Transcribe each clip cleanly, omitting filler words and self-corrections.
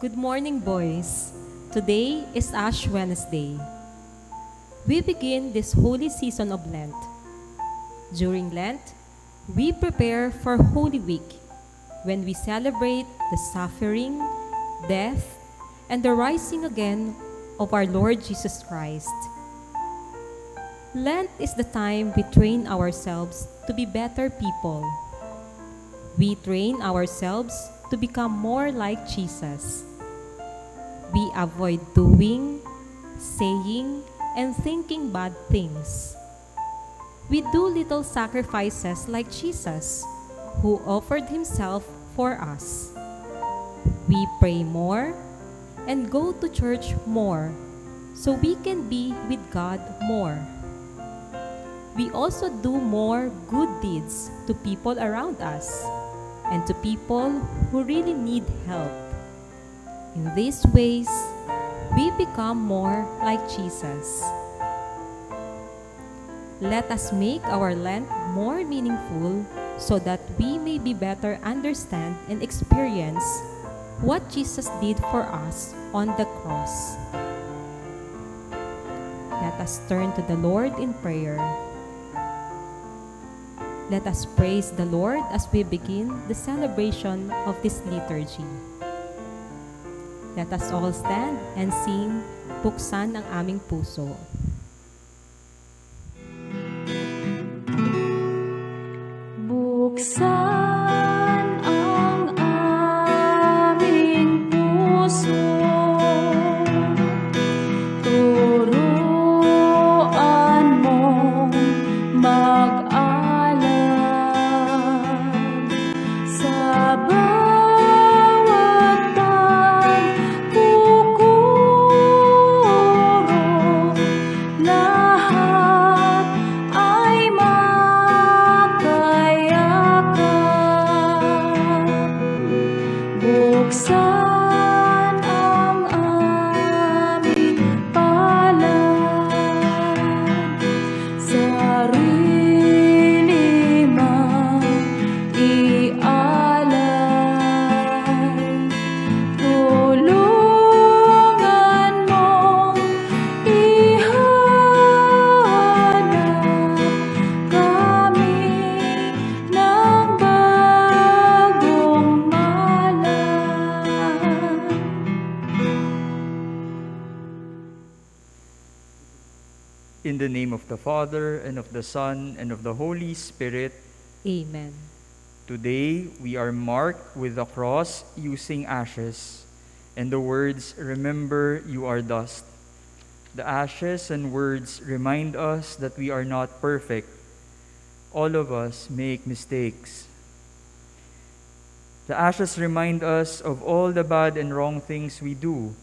Good morning, boys. Today is Ash Wednesday. We begin this holy season of Lent. During Lent, we prepare for Holy Week, when we celebrate the suffering, death, and the rising again of our Lord Jesus Christ. Lent is the time we train ourselves to be better people. We train ourselves to become more like Jesus. We avoid doing, saying, and thinking bad things. We do little sacrifices like Jesus, who offered himself for us. We pray more and go to church more so we can be with God more. We also do more good deeds to people around us and to people who really need help. In these ways, we become more like Jesus. Let us make our Lent more meaningful so that we may be better understand and experience what Jesus did for us on the cross. Let us turn to the Lord in prayer. Let us praise the Lord as we begin the celebration of this liturgy. Let us all stand and sing, Buksan ang aming puso. Buksan ang aming puso, turuan mong mag-alay sa bawat pagkukuro, lahat ay buksan ang aming palad, sarili mang ialay. Tulungan mong ihanap kami ng bagong In the name of the Father, and of the Son, and of the Holy Spirit. Amen. Today, we are marked with the cross using ashes, and the words, "Remember, you are dust." The ashes and words remind us that we are not perfect. All of us make mistakes. The ashes remind us of all the bad and wrong things we do,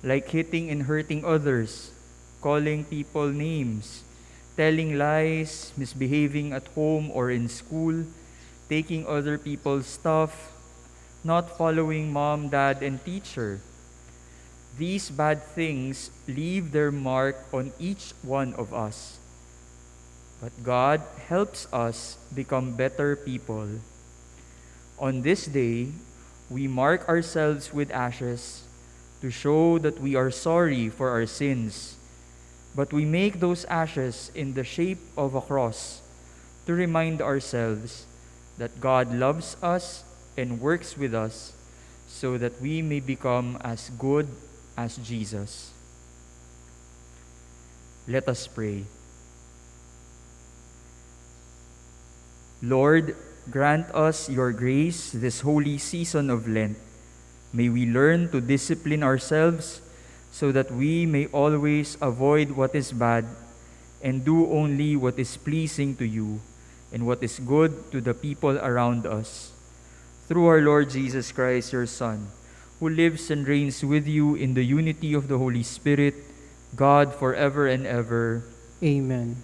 like hitting and hurting others, calling people names, telling lies, misbehaving at home or in school, taking other people's stuff, not following mom, dad, and teacher. These bad things leave their mark on each one of us. But God helps us become better people. On this day, we mark ourselves with ashes to show that we are sorry for our sins. But we make those ashes in the shape of a cross to remind ourselves that God loves us and works with us so that we may become as good as Jesus. Let us pray. Lord, grant us your grace this holy season of Lent. May we learn to discipline ourselves so that we may always avoid what is bad and do only what is pleasing to you and what is good to the people around us. Through our Lord Jesus Christ, your Son, who lives and reigns with you in the unity of the Holy Spirit, God forever and ever. Amen.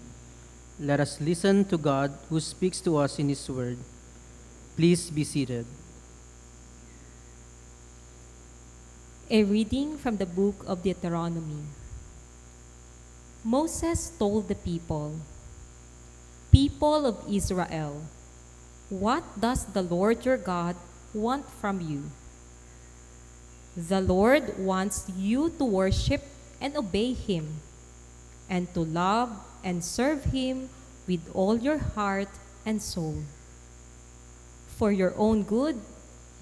Let us listen to God who speaks to us in His Word. Please be seated. A reading from the book of Deuteronomy. Moses told the people, "People of Israel, what does the Lord your God want from you? The Lord wants you to worship and obey Him, and to love and serve Him with all your heart and soul. For your own good,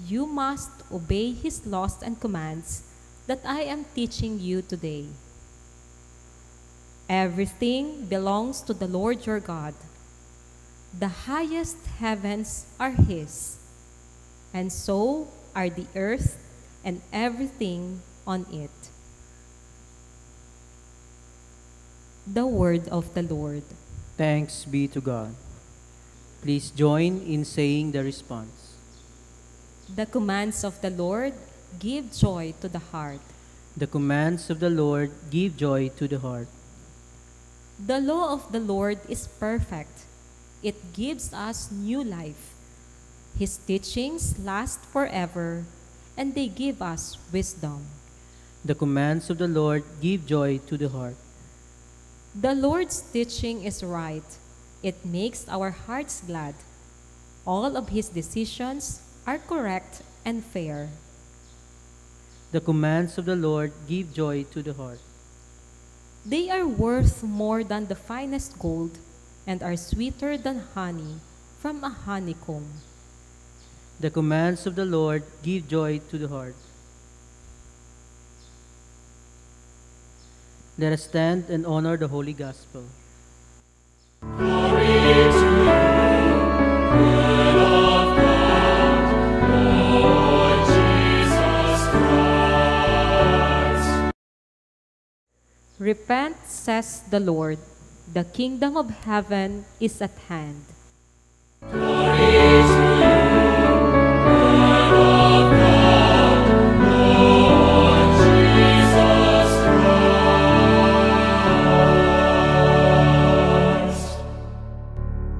you must obey His laws and commands that I am teaching you today. Everything belongs to the Lord your God. The highest heavens are His, and so are the earth and everything on it." The word of the Lord. Thanks be to God. Please join in saying the response. The commands of the Lord give joy to the heart. The commands of the Lord give joy to the heart. The law of the Lord is perfect. It gives us new life. His teachings last forever, and they give us wisdom. The commands of the Lord give joy to the heart. The Lord's teaching is right. It makes our hearts glad. All of His decisions are correct and fair. The commands of the Lord give joy to the heart. They are worth more than the finest gold and are sweeter than honey from a honeycomb. The commands of the Lord give joy to the heart. Let us stand and honor the Holy Gospel. Repent, says the Lord. The kingdom of heaven is at hand.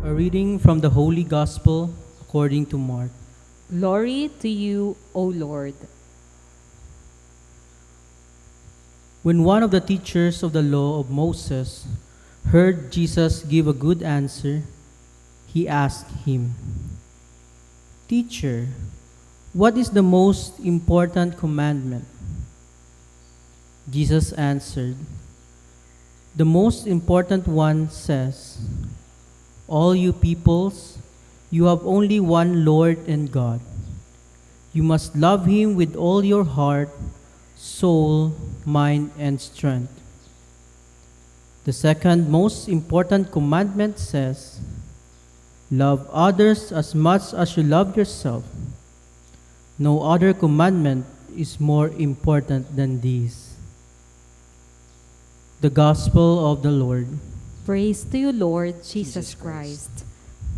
A reading from the Holy Gospel according to Mark. Glory to you, O Lord. When one of the teachers of the law of Moses heard Jesus give a good answer, he asked him, "Teacher, what is the most important commandment?" Jesus answered, "The most important one says, 'All you peoples, you have only one Lord and God. You must love Him with all your heart, soul, mind, and strength.' The second most important commandment says, 'Love others as much as you love yourself.' No other commandment is more important than these." The Gospel of the Lord. Praise to you, Lord Jesus Christ.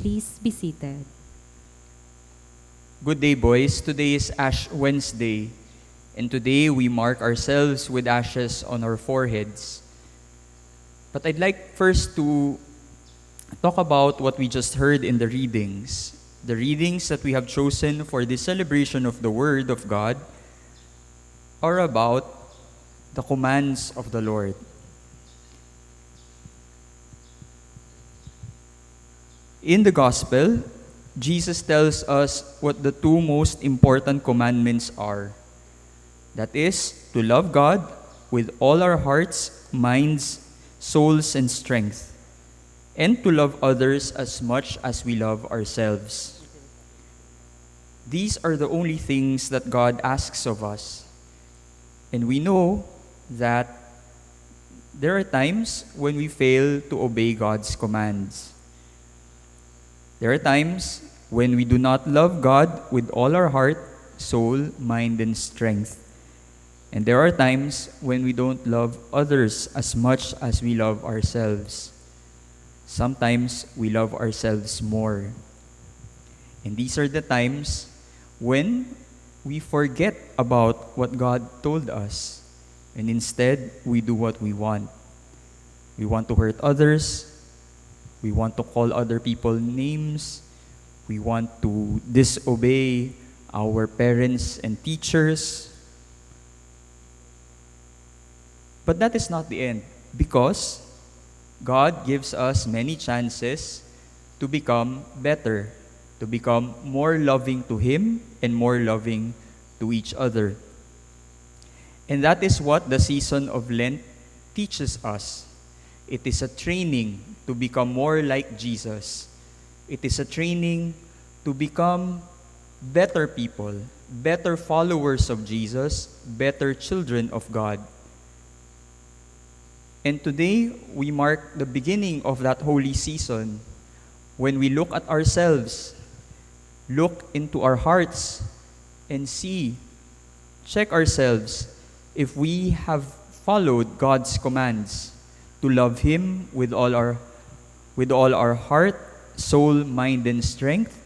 Please be seated. Good day, boys. Today is Ash Wednesday, and today we mark ourselves with ashes on our foreheads. But I'd like first to talk about what we just heard in the readings. The readings that we have chosen for this celebration of the Word of God are about the commands of the Lord. In the Gospel, Jesus tells us what the two most important commandments are. That is, to love God with all our hearts, minds, souls, and strength, and to love others as much as we love ourselves. These are the only things that God asks of us. And we know that there are times when we fail to obey God's commands. There are times when we do not love God with all our heart, soul, mind, and strength. And there are times when we don't love others as much as we love ourselves. Sometimes we love ourselves more. And these are the times when we forget about what God told us, and instead we do what we want. We want to hurt others. We want to call other people names. We want to disobey our parents and teachers. But that is not the end, because God gives us many chances to become better, to become more loving to Him and more loving to each other. And that is what the season of Lent teaches us. It is a training to become more like Jesus. It is a training to become better people, better followers of Jesus, better children of God. And today, we mark the beginning of that holy season when we look at ourselves, look into our hearts, and see, check ourselves if we have followed God's commands to love Him with all our heart, soul, mind, and strength,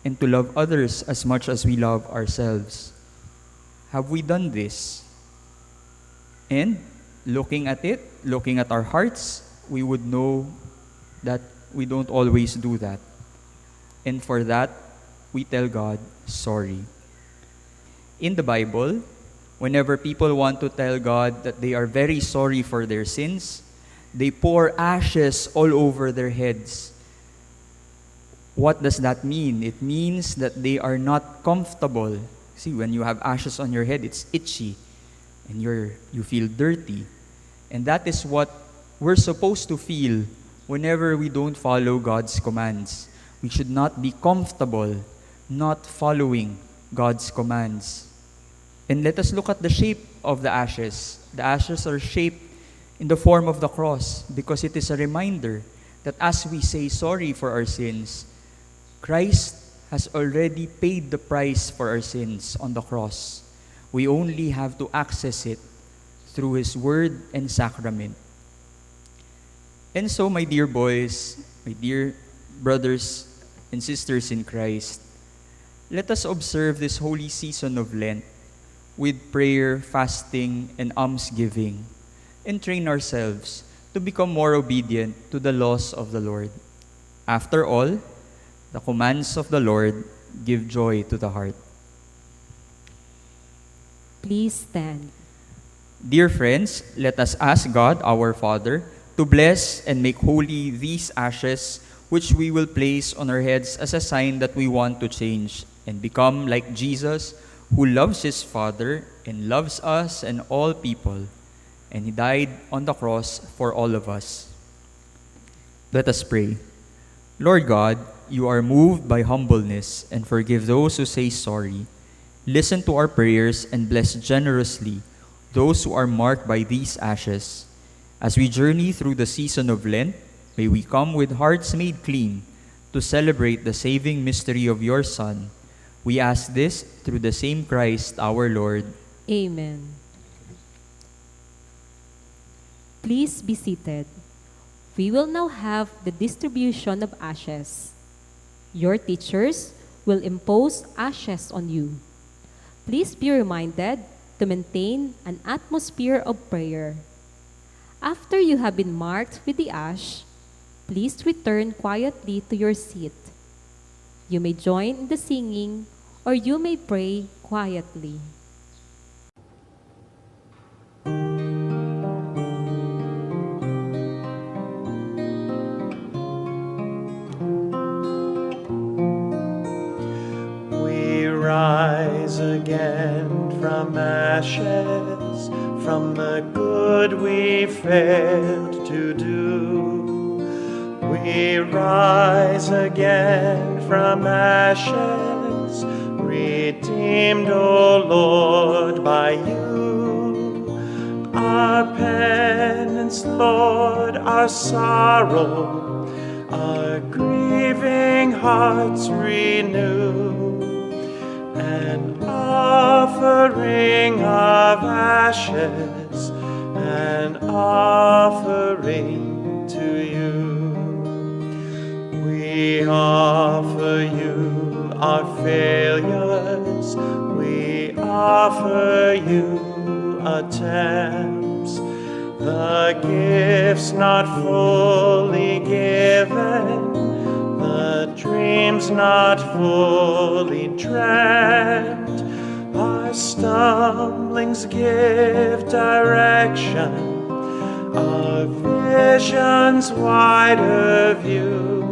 and to love others as much as we love ourselves. Have we done this? And looking at it, looking at our hearts, we would know that we don't always do that. And for that, we tell God, sorry. In the Bible, whenever people want to tell God that they are very sorry for their sins, they pour ashes all over their heads. What does that mean? It means that they are not comfortable. See, when you have ashes on your head, it's itchy and you feel dirty. And that is what we're supposed to feel whenever we don't follow God's commands. We should not be comfortable not following God's commands. And let us look at the shape of the ashes. The ashes are shaped in the form of the cross because it is a reminder that as we say sorry for our sins, Christ has already paid the price for our sins on the cross. We only have to access it through His Word and sacrament. And so, my dear boys, my dear brothers and sisters in Christ, let us observe this holy season of Lent with prayer, fasting, and almsgiving, and train ourselves to become more obedient to the laws of the Lord. After all, the commands of the Lord give joy to the heart. Please stand. Dear friends, let us ask God, our Father, to bless and make holy these ashes which we will place on our heads as a sign that we want to change and become like Jesus, who loves His Father and loves us and all people, and He died on the cross for all of us. Let us pray. Lord God, You are moved by humbleness and forgive those who say sorry. Listen to our prayers and bless generously those who are marked by these ashes. As we journey through the season of Lent, may we come with hearts made clean to celebrate the saving mystery of Your Son. We ask this through the same Christ our Lord. Amen. Please be seated. We will now have the distribution of ashes. Your teachers will impose ashes on you. Please be reminded to maintain an atmosphere of prayer. After you have been marked with the ash, please return quietly to your seat. You may join in the singing or you may pray quietly. We rise again from ashes, from the good we failed to do. We rise again from ashes, redeemed, O Lord, by You. Our penance, Lord, our sorrow, our grieving hearts renew. An offering of ashes, an offering to You. We offer You our failures, we offer You attempts, the gifts not fully given, the dreams not fully dreamt. Our stumblings give direction, our visions wider view,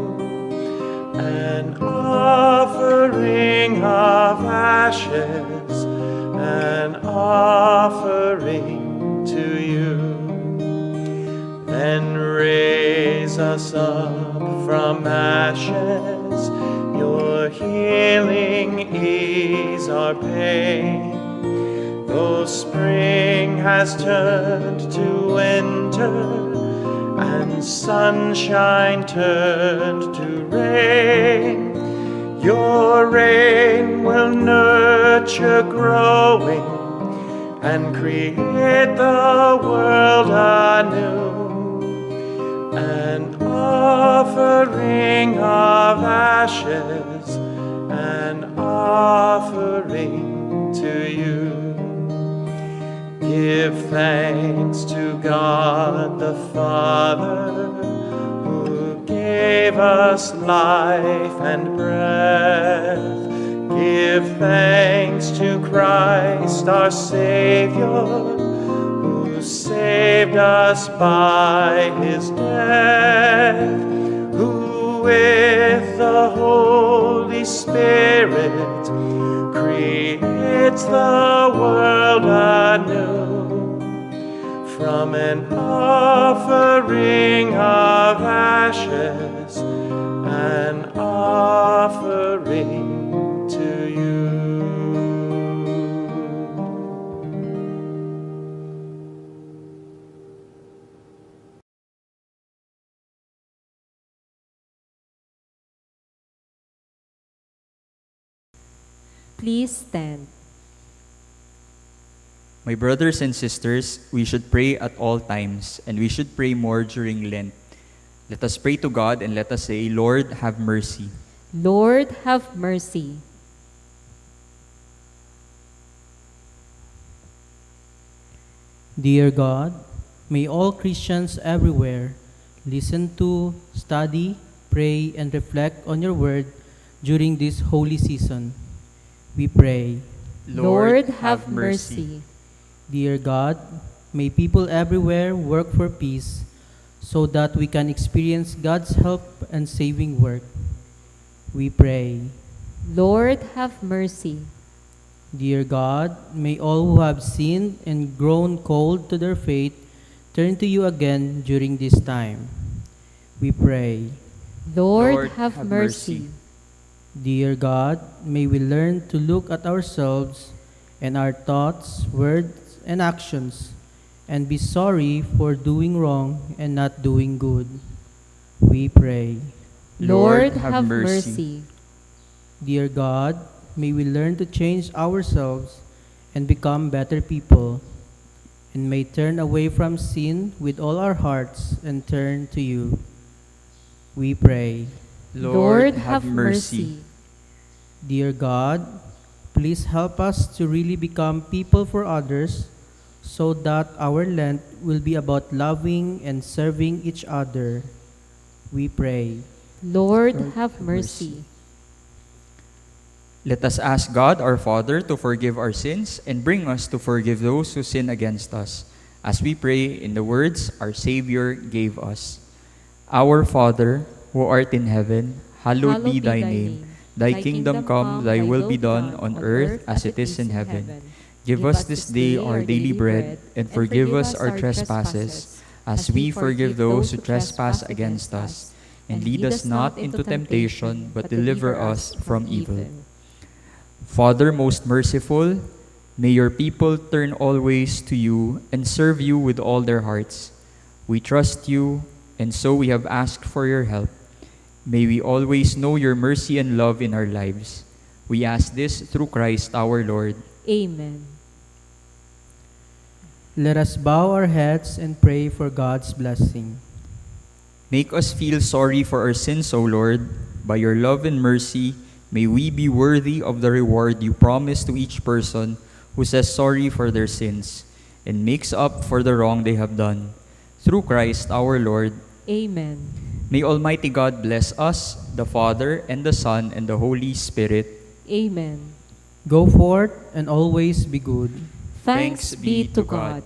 an offering of ashes, an offering to you. Then raise us up from ashes, your healing ease our pain. Though spring has turned to winter, and sunshine turned to rain, your rain will nurture growing and create the world anew. An offering of ashes, an offering to you. Give thanks to God the Father, who gave us life and breath. Give thanks to Christ our Savior, who saved us by his death, who with the Holy Spirit creates the world anew. From an offering of ashes, an offering to you. Please stand. My brothers and sisters, we should pray at all times, and we should pray more during Lent. Let us pray to God and let us say, Lord, have mercy. Lord, have mercy. Dear God, may all Christians everywhere listen to, study, pray, and reflect on your word during this holy season. We pray. Lord, have mercy. Dear God, may people everywhere work for peace so that we can experience God's help and saving work. We pray. Lord, have mercy. Dear God, may all who have sinned and grown cold to their faith turn to you again during this time. We pray. Lord, have mercy. Dear God, may we learn to look at ourselves and our thoughts, words, and actions and be sorry for doing wrong and not doing good. We pray. Lord, have mercy. Dear God, may we learn to change ourselves and become better people, and may turn away from sin with all our hearts and turn to you. We pray. Lord, have mercy. Dear God, please help us to really become people for others so that our Lent will be about loving and serving each other. We pray. Lord, have mercy. Let us ask God our Father to forgive our sins and bring us to forgive those who sin against us, as we pray in the words our Savior gave us. Our Father, who art in heaven, hallowed be thy name. Thy kingdom come, thy will be done on earth as it is in heaven. Give us this day our daily bread, and forgive us our trespasses, as we forgive those who trespass against us. And lead us not into temptation, but deliver us from evil. Father most merciful, may your people turn always to you and serve you with all their hearts. We trust you, and so we have asked for your help. May we always know your mercy and love in our lives. We ask this through Christ our Lord. Amen. Let us bow our heads and pray for God's blessing. Make us feel sorry for our sins, O Lord. By your love and mercy, may we be worthy of the reward you promise to each person who says sorry for their sins and makes up for the wrong they have done. Through Christ our Lord. Amen. May Almighty God bless us, the Father, and the Son, and the Holy Spirit. Amen. Go forth and always be good. Thanks be to God.